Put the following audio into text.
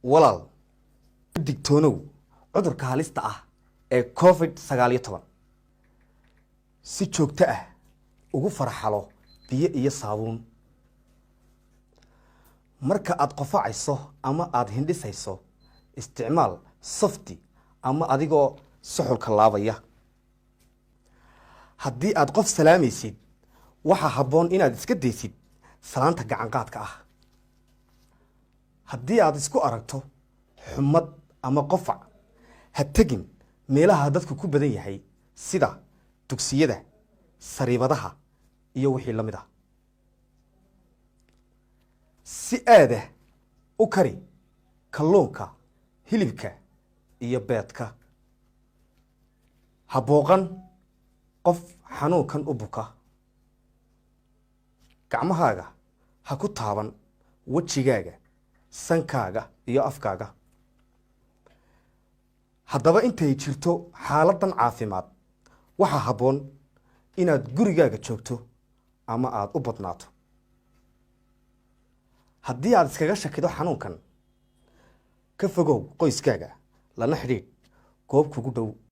walaal digtoonow cudurka halista ah ee COVID-19 si joogto ah ugu farxalo biyo iyo saabuun marka aad qofacayso ama aad hindhisayso isticmaal softi ama adigoo suxulka laabaya haddii aad qof salaamaysid waxa habboon inaad iska daysid salaanta gacan qaadka ah haddii aad isku aragto xumad ama qofac ha tegin meelaha dadku ku badan yahay sida dugsiyada sariibadaha iyo wixii la mid ah si aad u kari kalluunka hilibka iyo beedka ha booqan qof xanuunkan u buka gacmahaaga ha ku taaban wejigaaga sankaaga iyo afkaaga haddaba intay jirto xaaladan caafimaad waxa habboon inaad gurigaaga joogto ama aad u badnaato haddii aad iskaga shakido xanuunkan ka fogow qoyskaaga lana xidhiidh goob kugu dhow